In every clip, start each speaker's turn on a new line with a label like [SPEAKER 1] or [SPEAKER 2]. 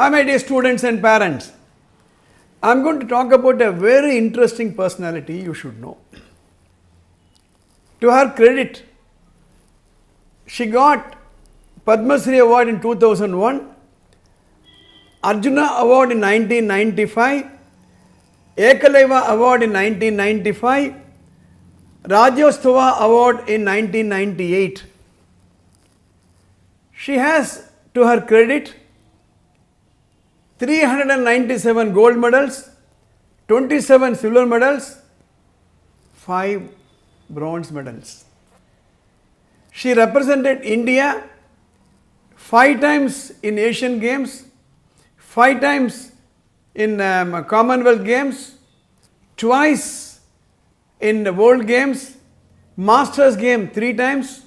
[SPEAKER 1] Hi my dear students and parents. I am going to talk about a very interesting personality you should know. To her credit, she got Padma Shri Award in 2001, Arjuna Award in 1995, Ekalaiva Award in 1995, Rajyostava Award in 1998. She has, to her credit, 397 gold medals, 27 silver medals, 5 bronze medals. She represented India 5 times in Asian Games, 5 times in Commonwealth Games, twice in the World Games, Masters Game 3 times,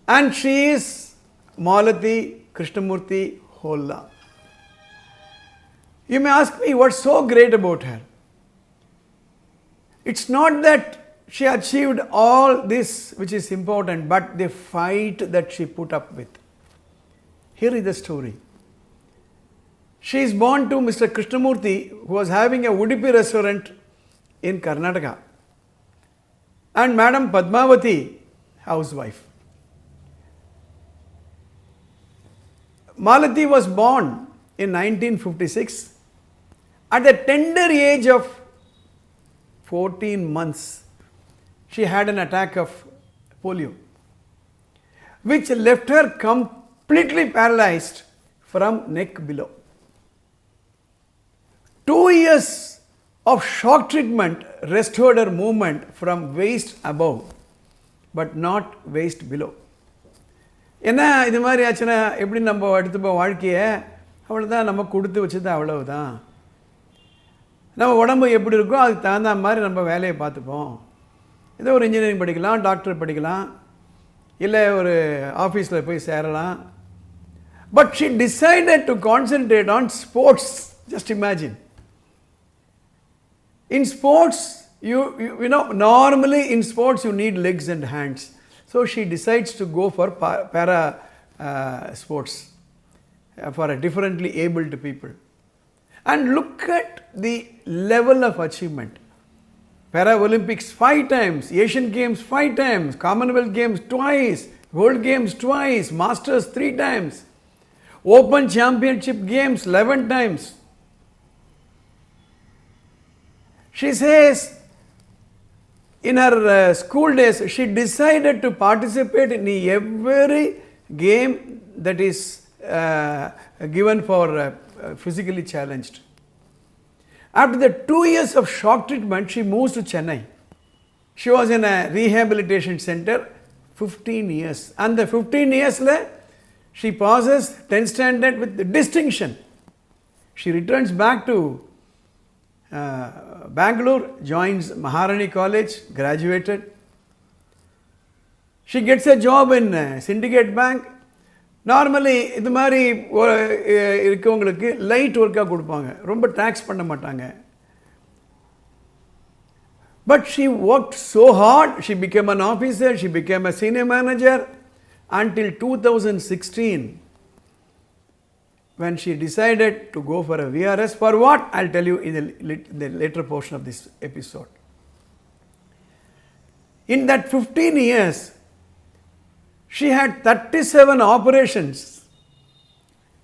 [SPEAKER 1] and she is Malati Krishnamurthy Holla. You may ask me what's so great about her. It's not that she achieved all this which is important, but the fight that she put up with. Here is the story. She is born to Mr. Krishnamurthy, who was having a Udupi restaurant in Karnataka, and Madam Padmavati, housewife. Malati was born in 1956. At the tender age of 14 months, she had an attack of polio, which left her completely paralyzed from neck below. 2 years of shock treatment restored her movement from waist above, but not waist below. என்ன இது மாதிரி ஆச்சுன்னா எப்படி நம்ம எடுத்துப்போம் வாழ்க்கையை? அவ்வளோதான், நம்ம கொடுத்து வச்சது அவ்வளவுதான். நம்ம உடம்பு எப்படி இருக்கோ அதுக்கு தகுந்த மாதிரி நம்ம வேலையை பார்த்துப்போம். ஏதோ ஒரு இன்ஜினியரிங் படிக்கலாம், டாக்டர் படிக்கலாம், இல்லை ஒரு ஆஃபீஸில் போய் சேரலாம். But she decided to concentrate on sports. Just imagine. In sports, you know, normally in sports you need legs and hands. So she decides to go for para sports for a differently abled people. And look at the level of achievement. Para Olympics 5 times, Asian Games 5 times, Commonwealth Games twice, World Games twice, Masters 3 times, Open Championship Games 11 times. She says in her school days, she decided to participate in every game that is given for physically challenged. After the 2 years of shock treatment, she moves to Chennai. She was in a rehabilitation center 15 years. And the 15 years she passes 10th standard with distinction. She returns back to Bangalore, joins Maharani College, graduated. She gets a job in Syndicate Bank. Normally இது மாதிரி இருக்கவங்களுக்கு light ஒர்க்காக கொடுப்பாங்க, ரொம்ப takes பண்ண மாட்டாங்க. But she worked so hard. She became an officer, she became a senior manager until 2016, when she decided to go for a VRS. For what? I'll tell you in the later portion of this episode. In that 15 years, she had 37 operations,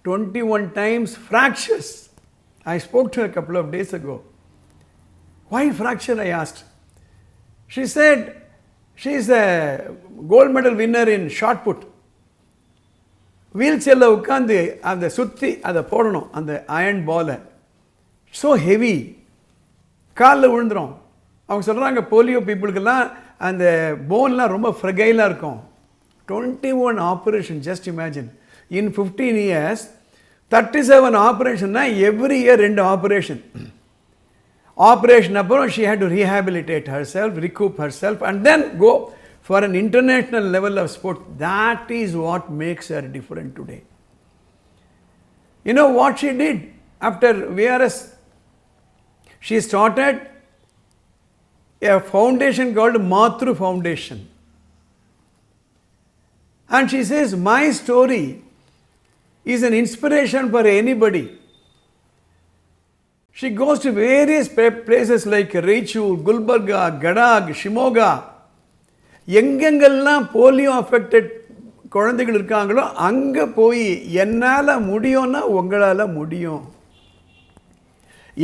[SPEAKER 1] 21 times fractures. I spoke to her a couple of days ago. Why fracture, I asked. She said she is a gold medal winner in shot put. Wheel சேரில் உட்காந்து அந்த சுற்றி அதை போடணும், அந்த iron பாலை. So heavy, காலில் விழுந்துடும். அவங்க சொல்கிறாங்க போலியோ பீப்புளுக்கெல்லாம் அந்த போன்லாம் ரொம்ப ஃப்ரெகைலாக இருக்கும். 21 operation, just imagine. In 15 years 37 ஆப்ரேஷன்னா எவ்ரி இயர் 2 ஆப்ரேஷன். ஆப்ரேஷன் அப்புறம் she had to rehabilitate herself, recoup herself and then go for an international level of sport. That is what makes her different today. You know what she did after VRS? She started a foundation called Matru Foundation. And she says, my story is an inspiration for anybody. She goes to various places like Raichur, Gulbarga, Gadag, Shimoga. எங்கெங்கெல்லாம் polio affected குழந்தைகள் இருக்காங்களோ அங்கே போய் என்னால் முடியும்னா உங்களால் முடியும்.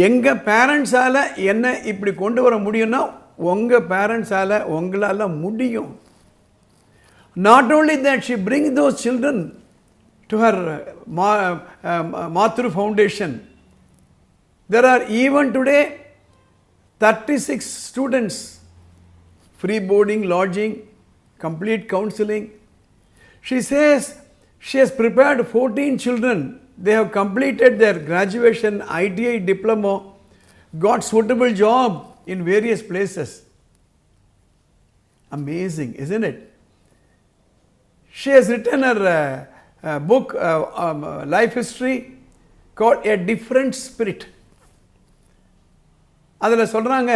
[SPEAKER 1] எங்கள் பேரண்ட்ஸால் என்ன இப்படி கொண்டு வர முடியும்னா உங்கள் பேரண்ட்ஸால் உங்களால் முடியும். Not only that, she brings those children to her Matru Foundation. There are even today 36 students, free boarding, lodging, complete counseling. She says she has prepared 14 children. They have completed their graduation, ITI diploma, got suitable job in various places. Amazing, isn't it? She has written her book, life history, called A Different Spirit. அதில் சொல்கிறாங்க,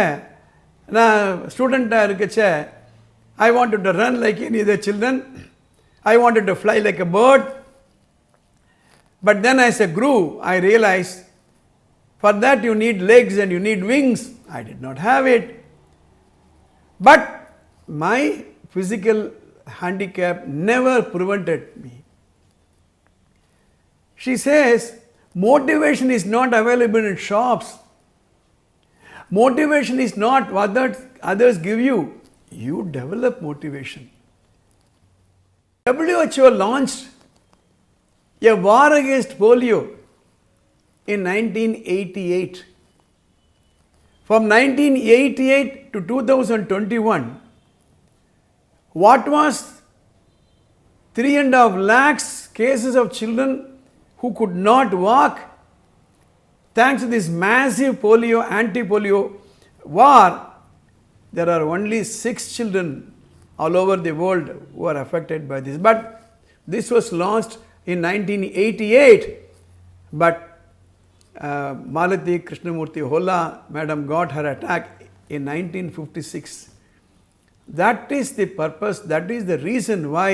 [SPEAKER 1] நான் ஸ்டூடெண்ட்டாக இருக்கச்ச I wanted to run like any other children. I wanted to fly like a bird. But then as I grew, I realized for that you need legs and you need wings. I did not have it. But my physical handicap never prevented me. She says, motivation is not available in shops. Motivation is not what others give you. You develop motivation. WHO launched a war against polio in 1988. From 1988 to 2021, what was 3.5 lakhs cases of children who could not walk? Thanks to this massive polio, anti-polio war, there are only 6 children all over the world who are affected by this. But this was launched in 1988. But Malati Krishnamurthy Holla, Madam, got her attack in 1956. That is the purpose, that is the reason why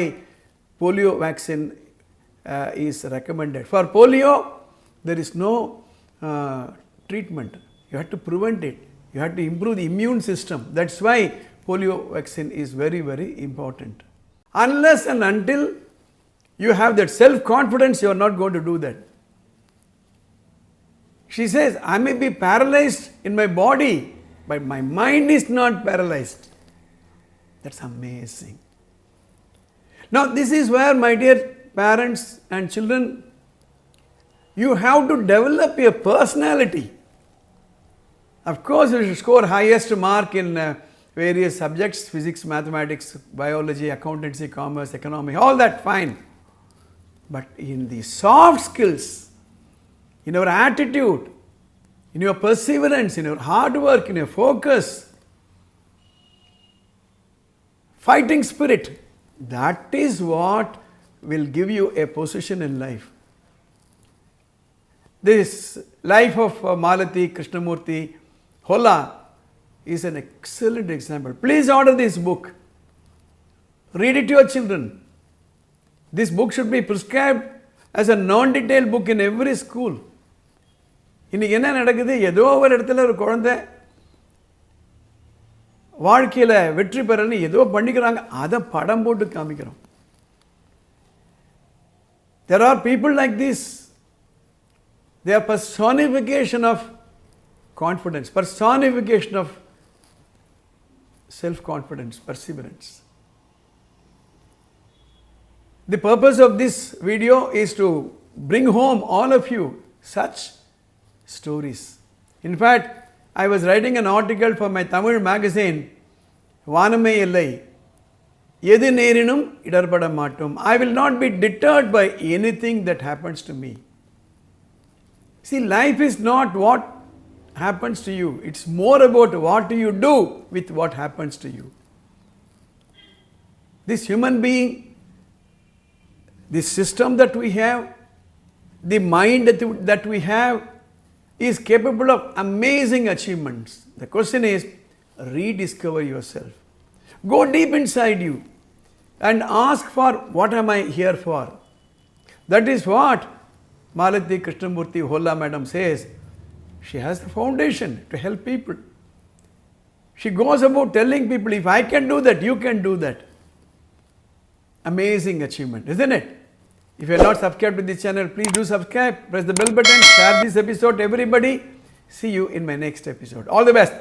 [SPEAKER 1] polio vaccine is recommended. For polio, there is no treatment. You have to prevent it. You have to improve the immune system. That's why polio vaccine is very, very important. Unless and until you have that self-confidence, you are not going to do that. She says, I may be paralyzed in my body, but my mind is not paralyzed. That's amazing. Now, this is where, my dear parents and children, you have to develop your personality. Of course, you should score highest mark in various subjects, physics, mathematics, biology, accountancy, commerce, economics, all that fine. But in the soft skills, in your attitude, in your perseverance, in your hard work, in your focus, fighting spirit, that is what will give you a position in life. This life of Malati Krishnamurthy Holla is an excellent example. Please order this book. Read it to your children. This book should be prescribed as a non-detailed book in every school. இன்னைக்கு என்ன நடக்குது? ஏதோ ஒரு இடத்துல ஒரு குழந்தை வாழ்க்கையில் வெற்றி பெறன்னு ஏதோ பண்ணிக்கிறாங்க, அதை படம் போட்டு காமிக்கிறோம். There are people like this. They are personification of confidence, personification of self-confidence, perseverance. The purpose of this video is to bring home all of you such stories. In fact, I was writing an article for my Tamil magazine, Vaname Illai, Edu Nerinum Idarpada Mattum. I will not be deterred by anything that happens to me. See, life is not what happens to you. It's more about what do you do with what happens to you. This human being, this system that we have, the mind that we have, is capable of amazing achievements. The question is, rediscover yourself. Go deep inside you and ask for what am I here for. That is what Malati Krishnamurthy Holla Madam says, she has the foundation to help people. She goes about telling people, if I can do that, you can do that. Amazing achievement, isn't it? If you are not subscribed to this channel, please do subscribe, press the bell button, share this episode to everybody. See you in my next episode. All the best.